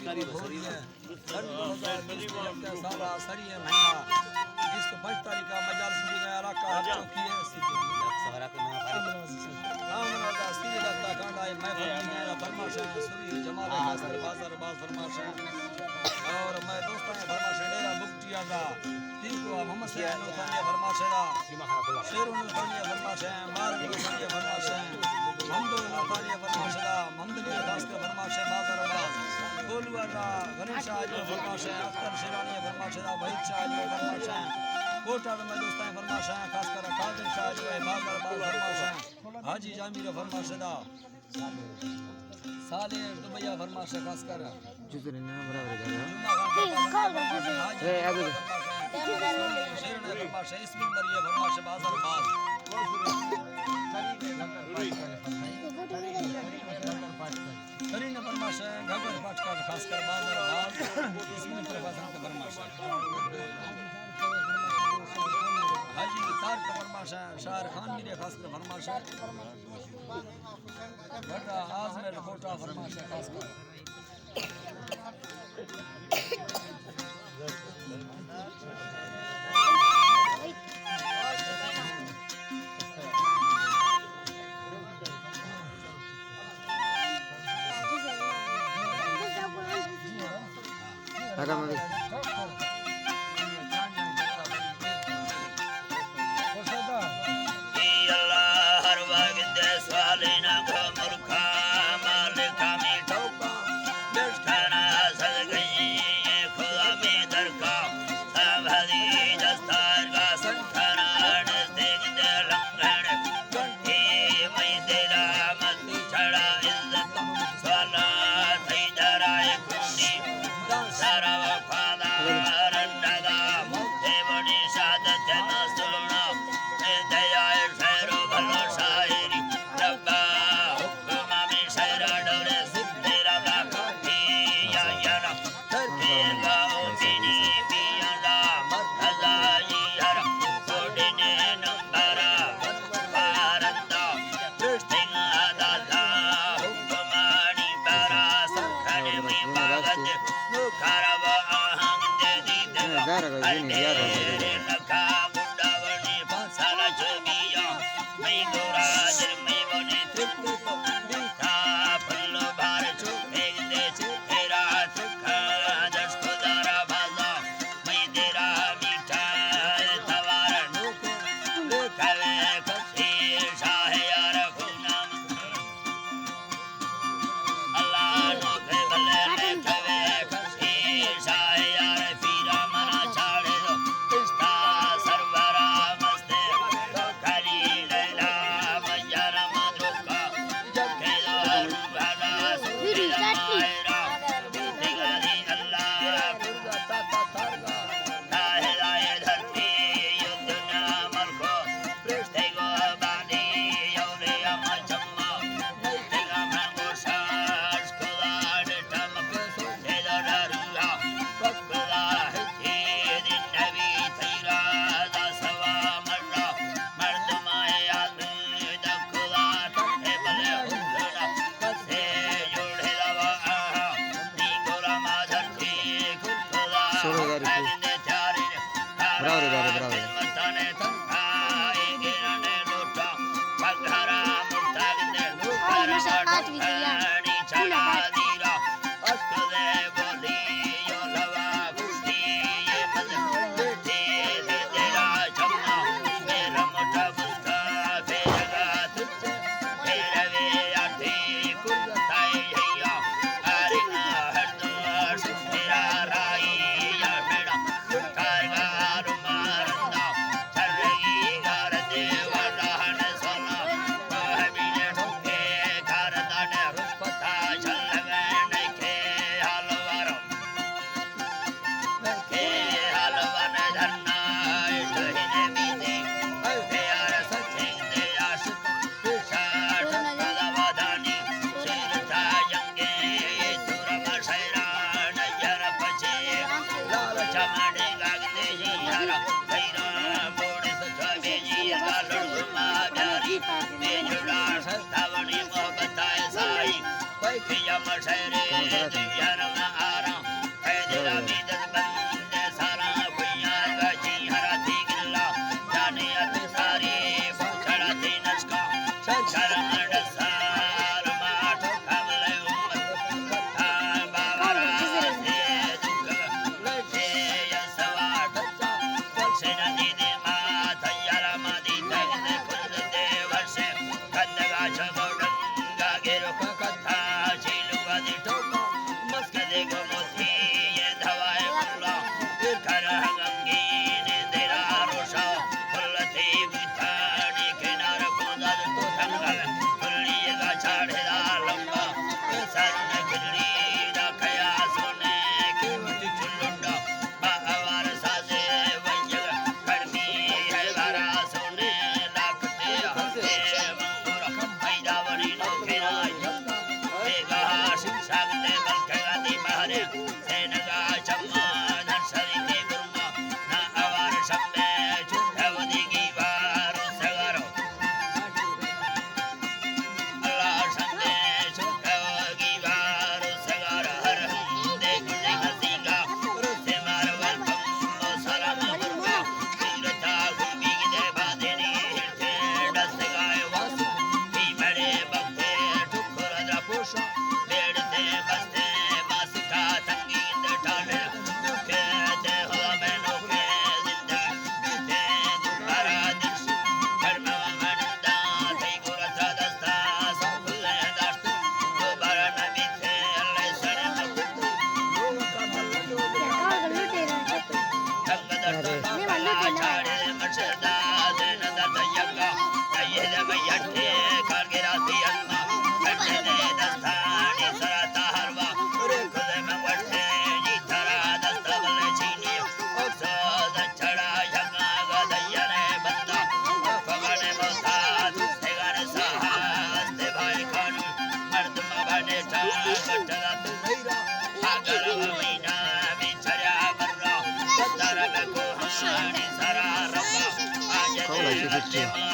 की भोरी है सारा सरिये महंगा जिसको 5 तारीख का मजाल सिंधी का इलाका चौकी है सहारा के नाम रामराजा सीधे दत्ता कांडा है मैं फरमाशा फरमाशा सुरी जमाल खासकर बाजार बाज फरमाशा और मैं दोस्तों ने फरमाशा डेरा बुकटिया का तिनको मोहम्मद से नूखानिया फरमाशा शेरों नूखानिया फरमाशा मार नूखानिया फरमाशा हमदो नूखानिया फरमाशा ममदली खासकर फरमाशा बाजार बाज गोलवाड़ा गणेश आज फरमाशा अख्तर शेरानी फरमाशा भाई आज फरमाशा कोटा में दोस्तां फरमाशा खासकर कादिर शाह जो है बाजार बाज फरमाशा हाजी जामीर फरमाशा साले दुबैया फरमाशा खासकर जुजर ने बराबर कर ए आगे शेरने फरमाशा इसमिल मरिया फरमाशा बाजार बाज करीना फरमाशा घाघर पाटका खासकर बाजार बाज इसमिल प्रभासन का फरमाशा हाजी तार का फरमाशा शार खान मेरे खासकर फरमाशा बड़ा आजमेर कोटा फरमाशा खासकर आराम से Yama Shari, Yarama Good to